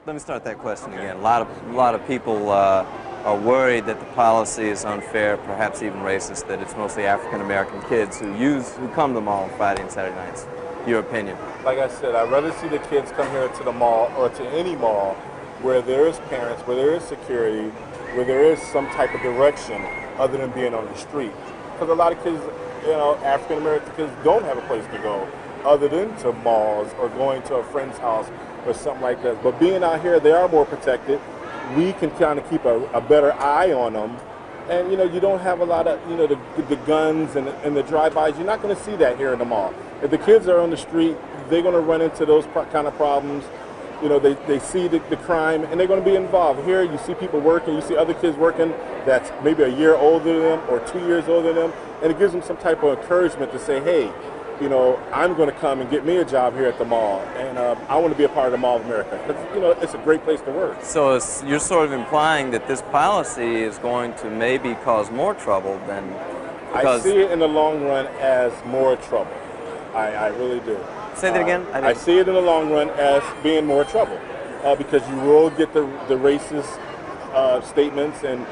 Let me start that question again. A lot of people are worried that the policy is unfair, perhaps even racist, that it's mostly African American kids who come to the mall on Friday and Saturday nights. Your opinion? Like I said, I'd rather see the kids come here to the mall or to any mall where there is parents, where there is security, where there is some type of direction other than being on the street. Because a lot of kids, African American kids don't have a place to go other than to malls or going to a friend's house or something like that. But being out here, they are more protected. We can kind of keep a better eye on them. And, you don't have a lot of, the guns and the drive-bys. You're not going to see that here in the mall. If the kids are on the street, they're going to run into those kind of problems. They see the crime and they're going to be involved. Here you see people working, you see other kids working that's maybe a year older than them or 2 years older than them, and it gives them some type of encouragement to say, hey, I'm going to come and get me a job here at the mall, and I want to be a part of the Mall of America. Because, it's a great place to work. So you're sort of implying that this policy is going to maybe cause more trouble than... I see it in the long run as more trouble. I really do. Say that again? I see it in the long run as being more trouble because you will get the racist statements, and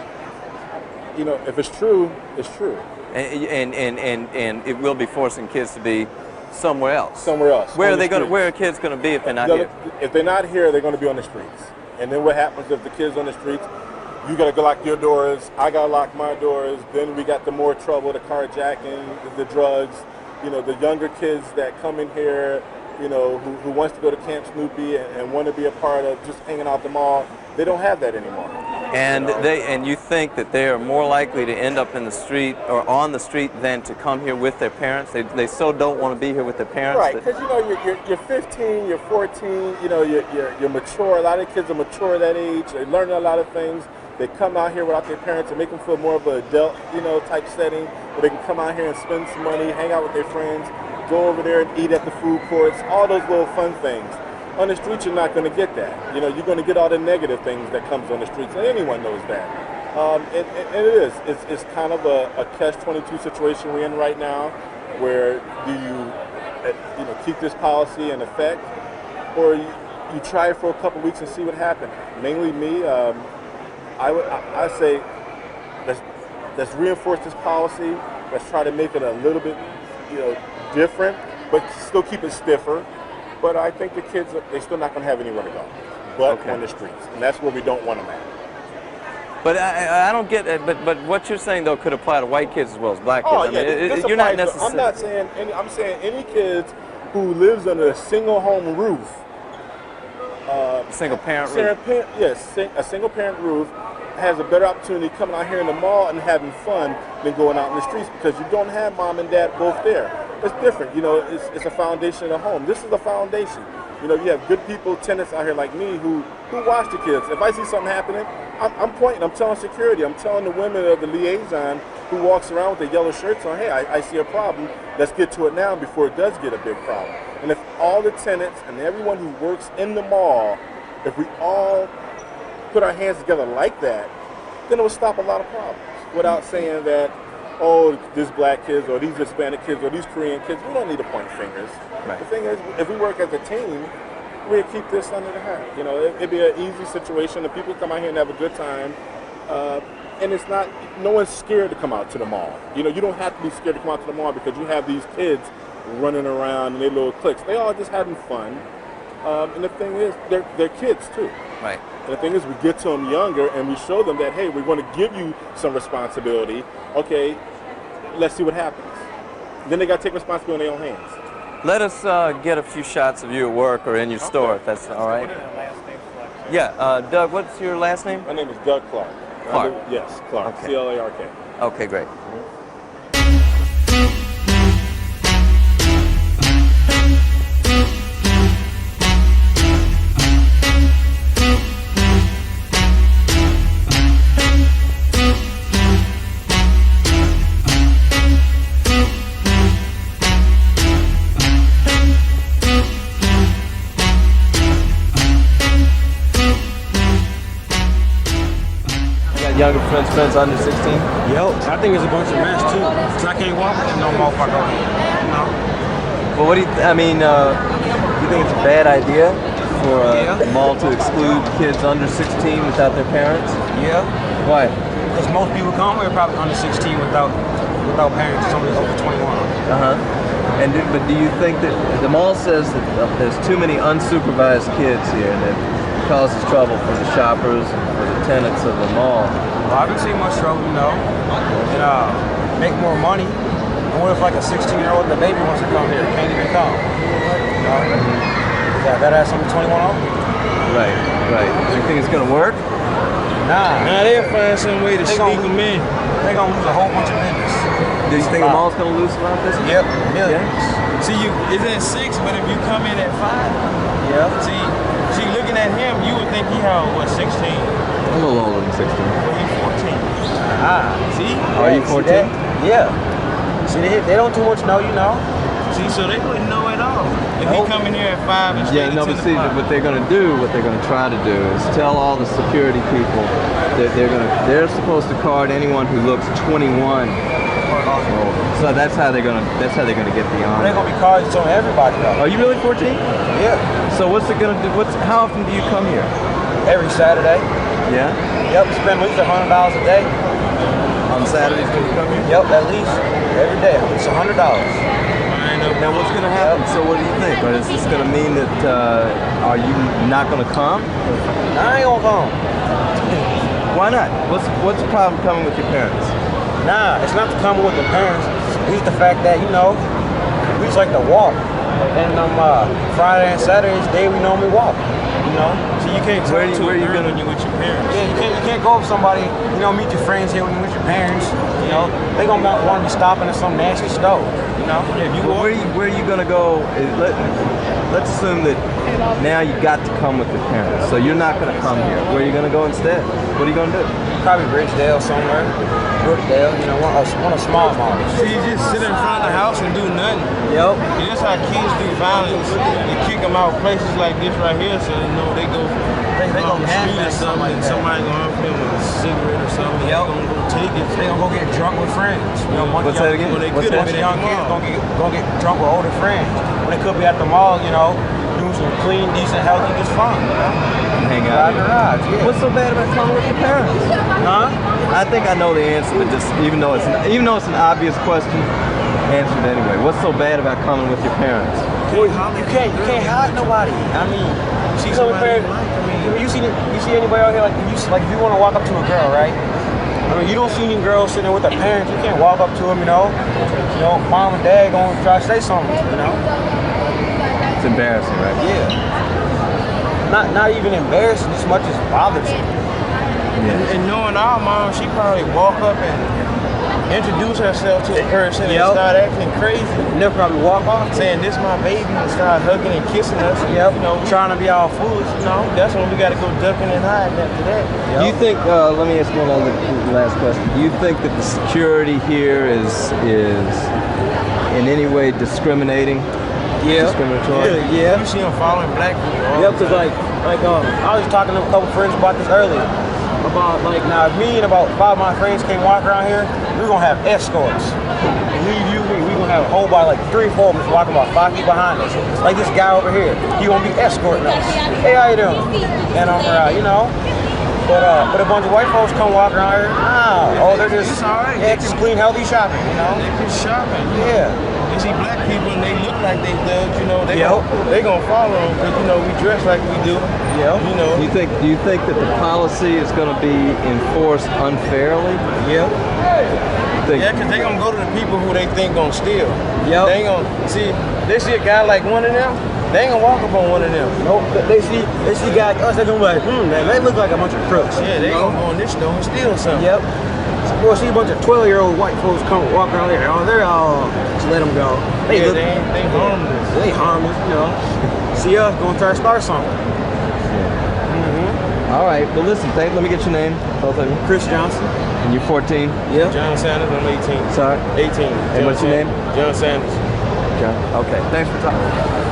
if it's true, it's true. And it will be forcing kids to be somewhere else. Somewhere else. Where are kids going to be if they're not here? If they're not here, they're going to be on the streets. And then what happens if the kids on the streets? You got to lock your doors. I got to lock my doors. Then we got the more trouble, the carjacking, the drugs. The younger kids that come in here, who wants to go to Camp Snoopy and want to be a part of just hanging out the mall. They don't have that anymore. And you think that they are more likely to end up in the street or on the street than to come here with their parents? They so don't want to be here with their parents. Right, because you're 15, you're 14, you're mature. A lot of kids are mature at that age. They're learning a lot of things. They come out here without their parents and make them feel more of an adult, type setting where they can come out here and spend some money, hang out with their friends, go over there and eat at the food courts, all those little fun things. On the streets, you're not going to get that. You're going to get all the negative things that comes on the streets, and anyone knows that. And it is. It's kind of a catch-22 situation we're in right now, where do you, keep this policy in effect, or you try it for a couple weeks and see what happens. Mainly me, I say let's reinforce this policy. Let's try to make it a little bit, different, but still keep it stiffer. But I think the kids, they're still not going to have anywhere to go, but on the streets, and that's where we don't want them at. But I don't get it. But what you're saying though could apply to white kids as well as black kids. Oh yeah, you're not necessarily. I'm not saying any. I'm saying any kids who lives under a single home roof. Single parent roof. Yes, a single parent roof has a better opportunity coming out here in the mall and having fun than going out in the streets because you don't have mom and dad both there. It's different, it's a foundation of the home. This is a foundation. You have good people, tenants out here like me who watch the kids. If I see something happening, I'm pointing, I'm telling security, I'm telling the women of the liaison who walks around with their yellow shirts on, hey, I see a problem, let's get to it now before it does get a big problem. And if all the tenants and everyone who works in the mall, if we all put our hands together like that, then it will stop a lot of problems without saying that, oh, these black kids or these Hispanic kids or these Korean kids. We don't need to point fingers. Right. The thing is, if we work as a team, we'll keep this under the hat. It'd be an easy situation. The people come out here and have a good time. And it's not, no one's scared to come out to the mall. You don't have to be scared to come out to the mall because you have these kids running around in their little cliques. They all just having fun. And the thing is, they're kids too. Right. And the thing is, we get to them younger and we show them that, hey, we're going to give you some responsibility. Okay, let's see what happens. Then they got to take responsibility in their own hands. Let us get a few shots of you at work or in your store, if that's all right. Yeah, Doug, what's your last name? My name is Doug Clark. Clark? Yes, Clark, okay. C-L-A-R-K. Okay, great. Younger friends under 16? Yo, I think it's a bunch of mess too. Cause I can't walk no motherfucker. But what do you, you think it's a bad idea? for the mall to exclude kids under 16 without their parents? Yeah. Why? Because most people come here probably under 16 without parents. Somebody's over 21. And but do you think that the mall says that there's too many unsupervised kids here and that causes trouble for the shoppers and for the tenants of the mall? Well, I haven't seen much trouble, you know. And make more money. And what if like a 16-year-old and a baby wants to come here? Can't even come. You know? Yeah, I gotta have something 21 on. Right. Do you think it's gonna work? Nah. Now they'll find some way to sneak them in. They're gonna lose a whole bunch of business. Do you think the mall's gonna lose a lot of business? Yep, millions. See, it's at 6, but if you come in at 5, Yeah. see, looking at him, you would think he had, what, 16? I'm a little older than 16. Well, he's 14. See? Are you 14? Yeah. See, they don't too much know, you know. See, so they wouldn't know at all. If he come in here at 5 and Yeah, no, but see, what they're gonna try to do is tell all the security people that they're supposed to card anyone who looks 21. So that's how they're gonna get the honor. They're gonna be cards on everybody though. Are you really 14? Yeah. So what's it gonna do? How often do you come here? Every Saturday. Yeah. Yep. Spend at least $100 a day. On Saturdays when you come here? Yep. At least every day. It's $100. Now what's gonna happen? So what do you think? Or is this gonna mean that are you not gonna come? I ain't gonna come. Why not? What's the problem coming with your parents? Nah, it's not the coming with the parents. It's the fact that, you know, we just like to walk. And Friday and Saturdays, day we normally walk. You know? So you can't talk to a girl when you're with your parents. Yeah, you can't go up with somebody, you know, meet your friends here when you're with your parents. You know? They gonna want to be stopping at some nasty stove. You know? Where are you gonna go? Let's assume that now you got to come with your parents. So you're not gonna come here. Where are you gonna go instead? What are you gonna do? Probably Ridgedale somewhere. Brookdale, you know, one of small malls. So you just sit in front of the house and do nothing. Yep. And that's how kids do violence. They kick them out places like this right here, so you know they go on the street or something, and somebody gonna offer them a cigarette or something. Yep. They gonna go take it. They gonna go get drunk with friends. You know, What's that again? Well, they What's could that? have been young at the kids mall. gonna get drunk with older friends. When they could be at the mall, you know, doing some clean, decent, healthy, just fun. You know? Hang out. Garage, yeah. What's so bad about coming with your parents? Huh? I think I know the answer, but just even though it's an obvious question, answer it anyway. What's so bad about coming with your parents? Well, you can't hide nobody. I mean, you come with parents. You see anybody out here like if you want to walk up to a girl, right? I mean, you don't see any girls sitting there with their parents. You can't walk up to them, you know. Mom and dad gonna try to say something, you know. It's embarrassing, right? Yeah. Not even embarrassing as much as bothersome. Yeah. And knowing our mom, she probably walk up and introduce herself to a person and Yep. start acting crazy. And they'll probably walk off Saying this my baby and start hugging and kissing us. Yep. You know, Trying to be all foolish. you know, that's when we gotta go ducking and hiding after that. Do you think? Let me ask one other last question. Do you think that the security here is in any way discriminating? Yeah. Discriminatory? Yeah. You see them following black people all Yep, the because I was talking to a couple friends about this earlier. About now if me and about 5 of my friends came walk around here, we're gonna have escorts. We gonna have a whole body like 3 or 4 of them walking about 5 feet behind us. Like this guy over here, he gonna be escorting us. Hey, how you doing? And I'm you know. But a bunch of white folks come walk around here. They're just clean, healthy shopping, you know. They just shopping. Yeah. They see black people and they look like they thugs, you know. They gonna follow them because you know we dress like we do. Yeah. You know. Do you think that the policy is going to be enforced unfairly? Yeah. Yeah, because they gonna go to the people who they think gonna steal. Yep. They ain't gonna see. They see a guy like one of them. They ain't gonna walk up on one of them. Nope. They see guys like us. They gonna be like, man, they look like a bunch of crooks. Yeah, they gonna go in this store and steal something. Yep. We'll see a bunch of 12-year-old white folks come walk around there. They're all just let them go. They harmless. They harmless, you know. See us gonna try to start something. All right. Well, listen. Let me get your name, both of you. Chris Johnson. And you're 14. Yeah. John Sanders, I'm 18. Sorry. 18. And what's your name? John Sanders. John. Okay. Thanks for talking.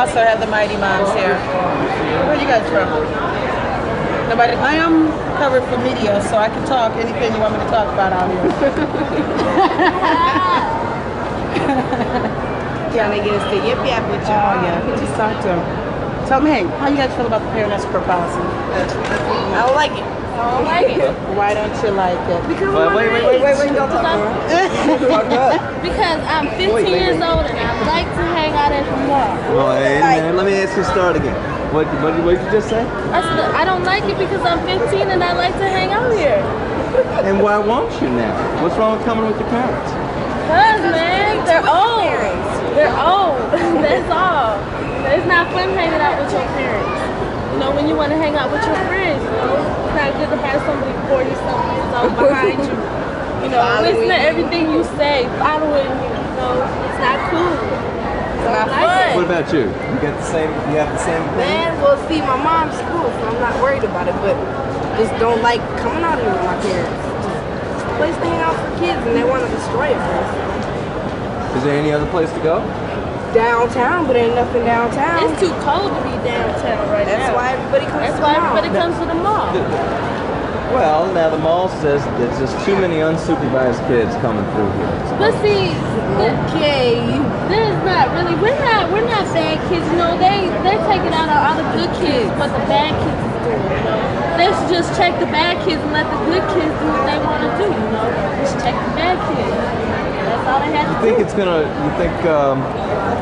also have the Mighty Moms here. Where are you guys from? Nobody? I am covered for media, so I can talk anything you want me to talk about out here. Trying to get us to yip yap with you. Oh yeah, just talk to them. Tell me, hey, how you guys feel about the parent escort policy? I don't like it. I don't like it. Why don't you like it? Because wait, don't talk to her. Because I'm 15 years old and I like to hang out at the mall. Wait a minute, let me ask you start again. What did you just say? I said, I don't like it because I'm 15 and I like to hang out here. And why won't you now? What's wrong with coming with your parents? Cause man, they're old. They're old. That's all. It's not fun hanging out with your parents. You know, when you want to hang out with your friends, you know, it's not good to have somebody 40-something years old behind you. You know, listen to everything you say, following you. You know, it's not cool. It's not fun. What about you? You have the same opinion? Man, well, see, my mom's cool, so I'm not worried about it, but just don't like coming out here with my parents. It's a place to hang out for kids, and they want to destroy it for us. Is there any other place to go? Downtown, but ain't nothing downtown. It's too cold to be downtown right now. That's why everybody comes That's to why the mall. everybody comes to the mall. Well, now the mall says there's just too many unsupervised kids coming through here. But see, Okay. there's not really. We're not bad kids. You know, they're taking out all the good kids, what the bad kids is doing. You know, they should just check the bad kids and let the good kids do what they want to do. You know, just check the bad kids. That's all they have to do.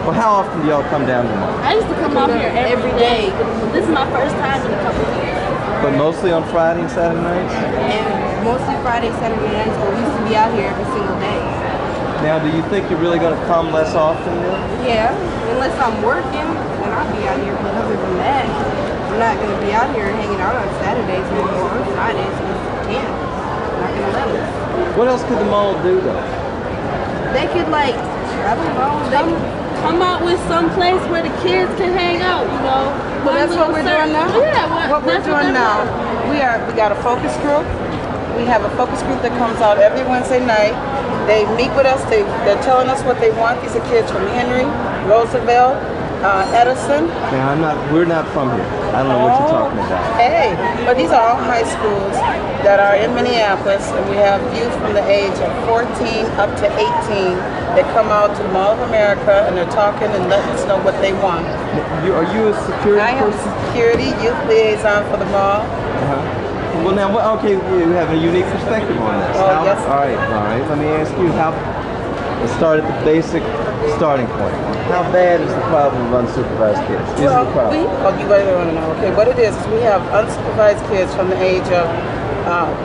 Well, how often do y'all come down to the mall? I used to come out here every day. This is my first time in a couple of years. But mostly on Friday and Saturday nights? And mostly Friday, Saturday nights, but we used to be out here every single day. Now, do you think you're really going to come less often then? Yeah, unless I'm working, then I'll be out here. But other than that, I'm not going to be out here hanging out on Saturdays or on Fridays because I can't. I'm not going to let us. What else could the mall do, though? They could, like, I don't know, Come out with some place where the kids can hang out, you know. Well, that's what we're doing now. Yeah, what we're doing now. We got a focus group. We have a focus group that comes out every Wednesday night. They meet with us. They're telling us what they want. These are kids from Henry, Roosevelt, Edison. Now, we're not from here. I don't know what you're talking about. Hey, but these are all high schools that are in Minneapolis, and we have youth from the age of 14 up to 18 that come out to the Mall of America, and they're talking and letting us know what they want. Are you a security I am person? security youth liaison for the mall. Well, now, okay, you have a unique perspective on this. Oh, yes. All right. Let me ask you let's start at the basic starting point. How bad is the problem of unsupervised kids? Is it a problem? You really want to know. Okay, what it is we have unsupervised kids from the age of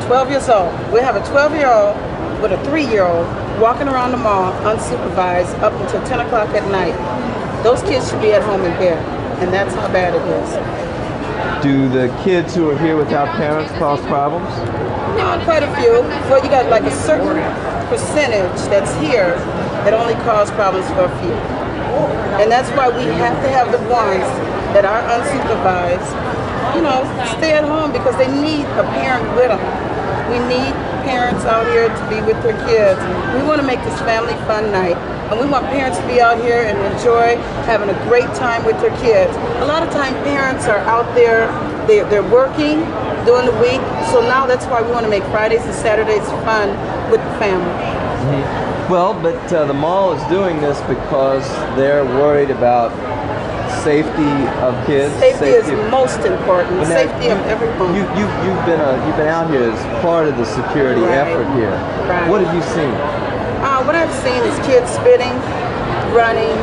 12 years old. We have a 12-year-old with a 3-year-old walking around the mall unsupervised up until 10 o'clock at night. Those kids should be at home in bed, and that's how bad it is. Do the kids who are here without parents cause problems? Quite a few. Well, you got like a certain percentage that's here that only cause problems for a few. And that's why we have to have the ones that are unsupervised, stay at home because they need a parent with them. We need parents out here to be with their kids. We want to make this family fun night. And we want parents to be out here and enjoy having a great time with their kids. A lot of time parents are out there, they're working during the week. So now that's why we want to make Fridays and Saturdays fun with the family. Mm-hmm. Well, but the mall is doing this because they're worried about safety of kids. Safety is most important. Safety of everyone. You've been out here as part of the security effort here. Right. What have you seen? What I've seen is kids spitting, running,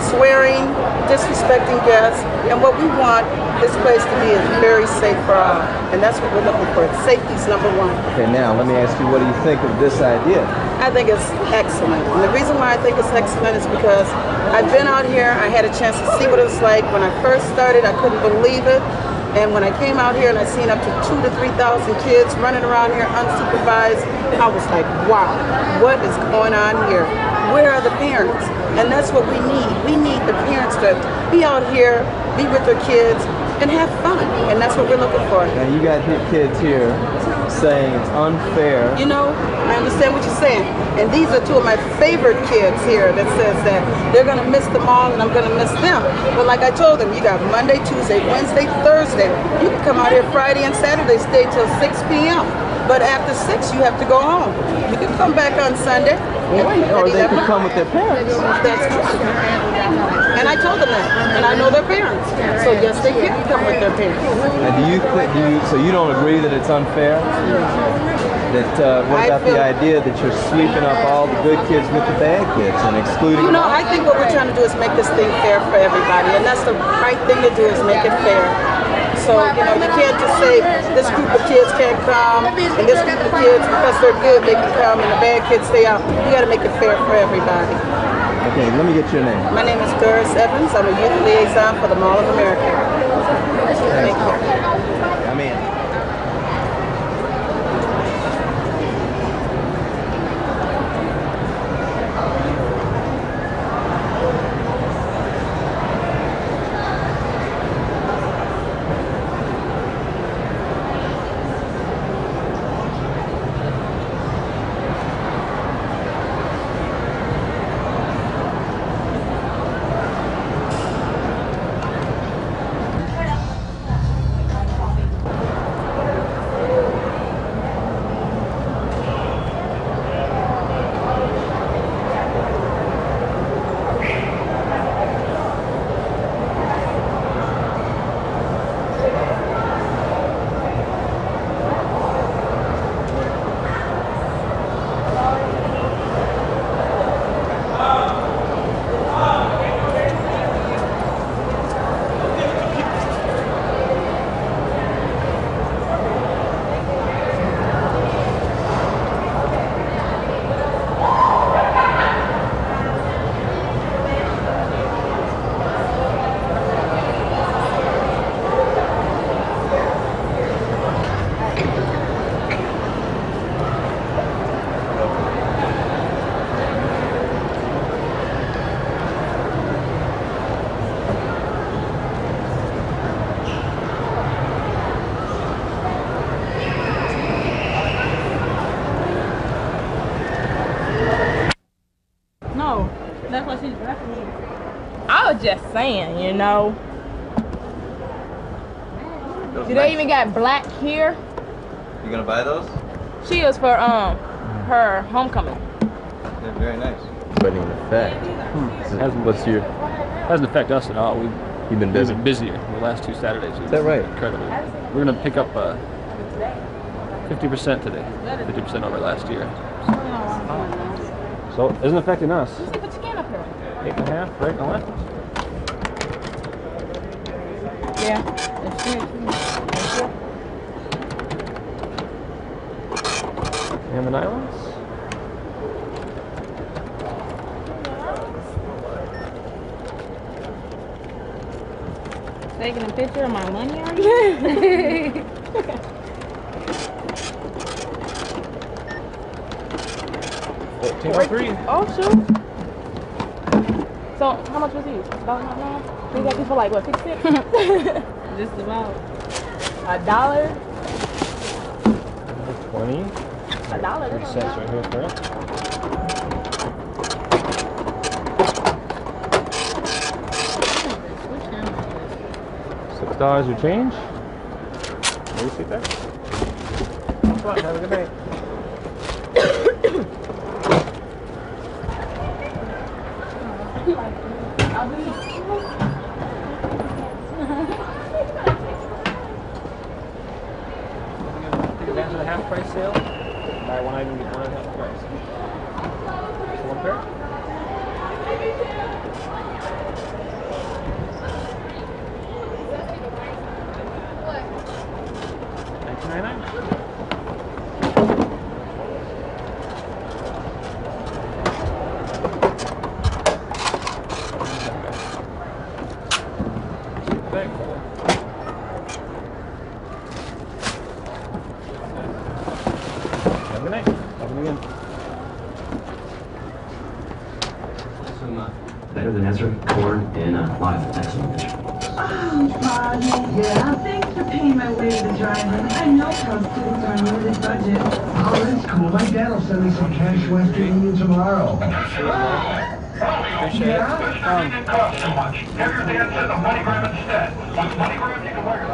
swearing, disrespecting guests, and what we want this place to be is very safe for all, and that's what we're looking for. Safety's number one. Okay, now let me ask you, what do you think of this idea? I think it's excellent, and the reason why I think it's excellent is because I've been out here, I had a chance to see what it was like. When I first started, I couldn't believe it. And when I came out here and I seen up to 2,000 to 3,000 kids running around here unsupervised, I was like, wow, what is going on here? Where are the parents? And that's what we need. We need the parents to be out here, be with their kids, and have fun. fun, and that's what we're looking for. Now you got kids here saying it's unfair. You know, I understand what you're saying, and these are two of my favorite kids here that says that they're going to miss the mall and I'm going to miss them. But like I told them, you got Monday, Tuesday, Wednesday, Thursday. You can come out here Friday and Saturday, stay till 6 p.m. But after 6, you have to go home. You can come back on Sunday. Or they could come with their parents. That's true. And I told them that, and I know their parents. So yes, they can come with their parents. And so you don't agree that it's unfair? That what about the idea that you're sweeping up all the good kids with the bad kids and excluding them all? I think what we're trying to do is make this thing fair for everybody, and that's the right thing to do, is make it fair. So, you can't just say this group of kids can't come, and this group of kids, because they're good, they can come, and the bad kids stay out. You got to make it fair for everybody. Okay, let me get your name. My name is Doris Evans. I'm a youth liaison for the Mall of America. Thank you. I'm in. I was just saying, Do they even got black here? You gonna buy those? She is for her homecoming. They're very nice. But in effect, Hasn't affected us at all. You've been busy. We've been busier the last 2 Saturdays. Is that right? Incredible. We're gonna pick up 50% today, 50% over last year. So it isn't affecting us. Let's see, put your can up here. 8.5, right on left. Yeah. And the nylons. Taking a picture of my money already? Oh, shoot. So, how much was these? About $9? We got these for like, what, 50 cents? Just about $1. 20. $1. 30 cents right here for it. $6 your change. Maybe see that. Have a good night. Take advantage of the half price sale. Buy one item, get one at half price. So one pair. $19.99. Better than Ezra Corn in a live text message. Yeah, thanks for paying my way to the drive-in. I know how students are on limited budget. Oh, that's cool. My dad will send me some cash Western Union tomorrow. Appreciate it. Didn't cost too much. Have your dad send a money grab instead. With money grab, you can work it.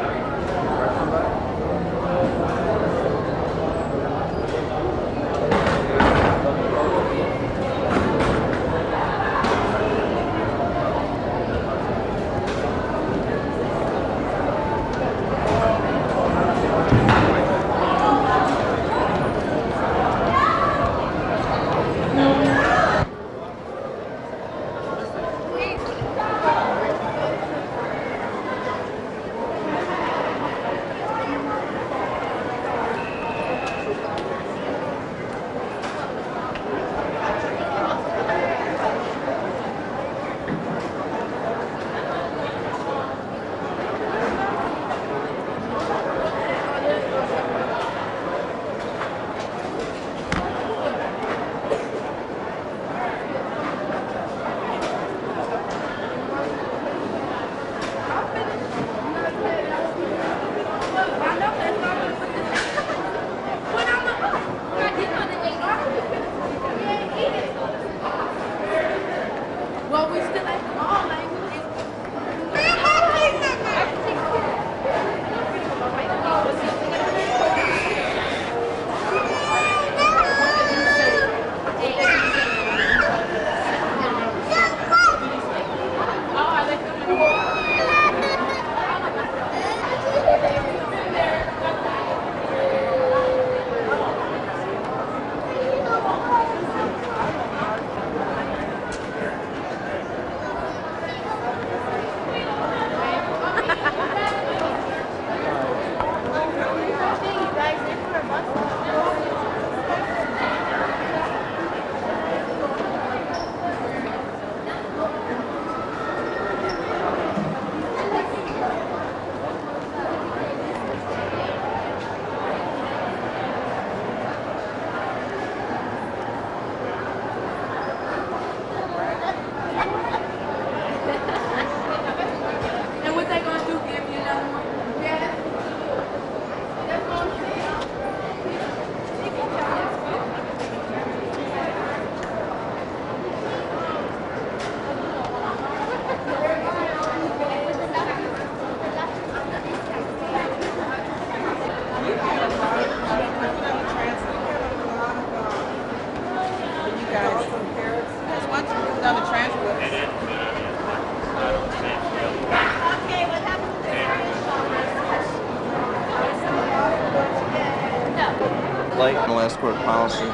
Escort policy.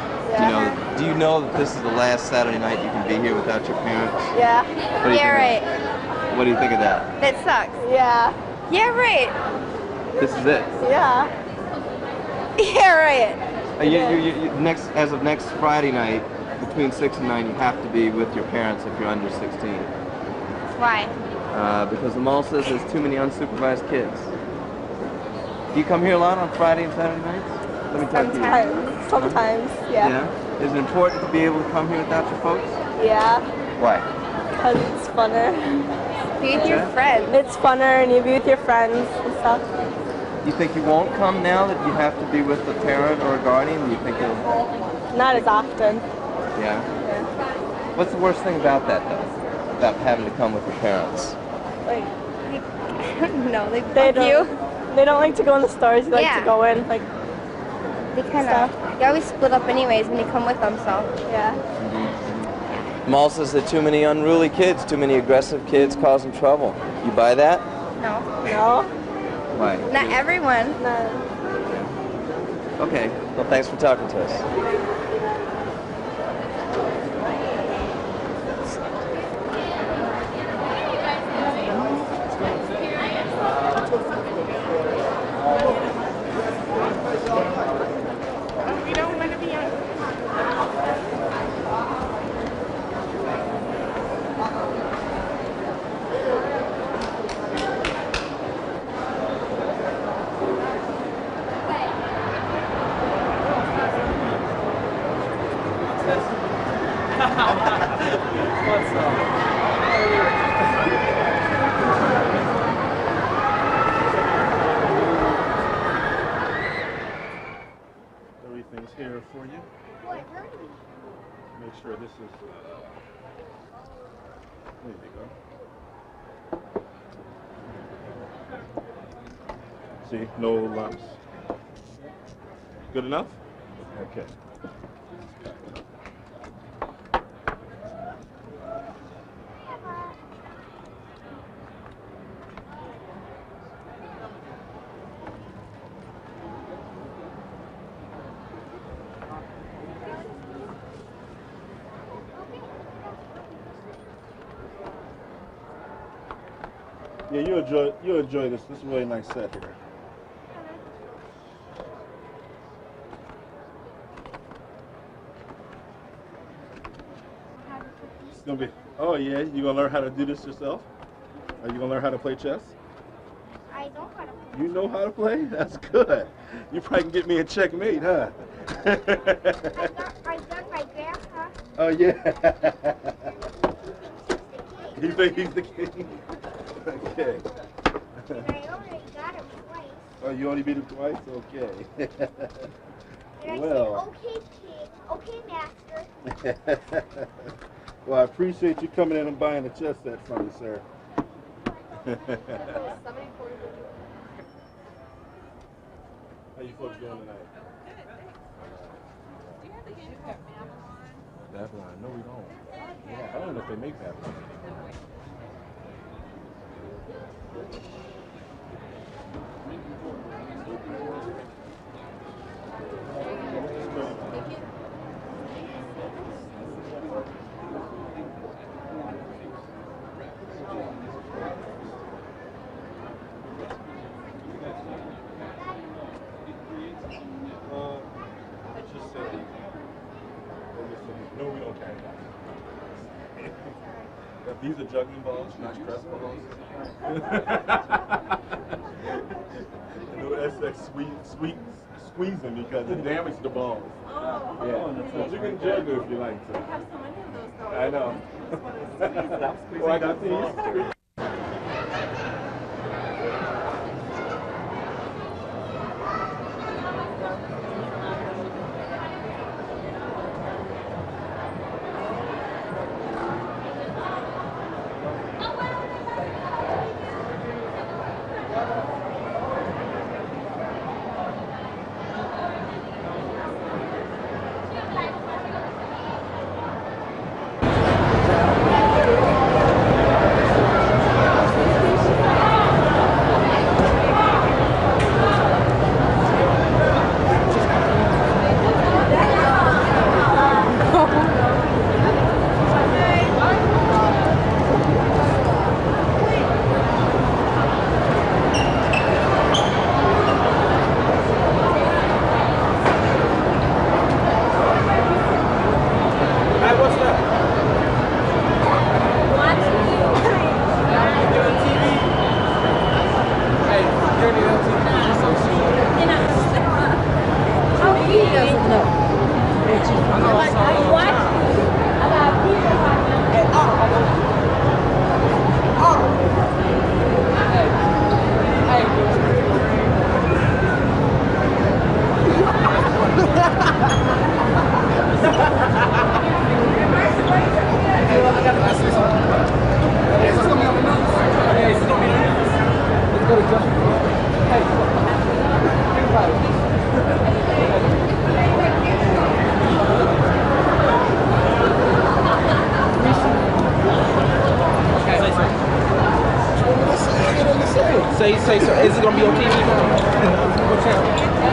Do you know that this is the last Saturday night you can be here without your parents? Yeah. Yeah, right. What do you think of that? That sucks. Yeah. Yeah, right. This is it. Yeah. Yeah, right. As of next Friday night, between 6 and 9, you have to be with your parents if you're under 16. Why? Because the mall says there's too many unsupervised kids. Do you come here a lot on Friday and Saturday nights? Let me talk to you. Sometimes, yeah. Yeah? Is it important to be able to come here without your folks? Yeah. Why? Because it's funner. Be with your friends. It's funner and you be with your friends and stuff. You think you won't come now that you have to be with a parent or a guardian? Do you think you'll... Not as often. Yeah? What's the worst thing about that, though? About having to come with your parents? Like, No, they They don't like to go in the stores. They like to go in, like, they kind of, you always split up anyways when you come with them, so. Yeah. Mall says that too many unruly kids, too many aggressive kids causing trouble. You buy that? No. No. Why? Not everyone. No. Okay. Well, thanks for talking to us. There you go. See, no lumps. Good enough? Okay. Yeah, you'll enjoy this. This is a really nice set here. It's gonna be. Oh yeah, you gonna learn how to do this yourself? Are you gonna learn how to play chess? I know how to play. You know how to play? That's good. You probably can get me a checkmate, huh? I done my grandpa. Oh yeah. You think he's the king? Okay. And I only got him twice. Oh, you only beat him twice? Okay. And Well. I said, okay, king, okay, master. Well, I appreciate you coming in and buying a chess set from me, sir. How you folks doing tonight? Do you have the game called Babylon? Babylon? No, we don't. Yeah, I don't know if they make Babylon. Just say, no, we don't carry that. These are juggling balls, not stress balls. No, that's like squeezing because it damages the balls. Oh. Yeah, but you can juggle if you like to. I have so many of those though. I know. Well, I got these. Say, so is it gonna be on TV? What channel?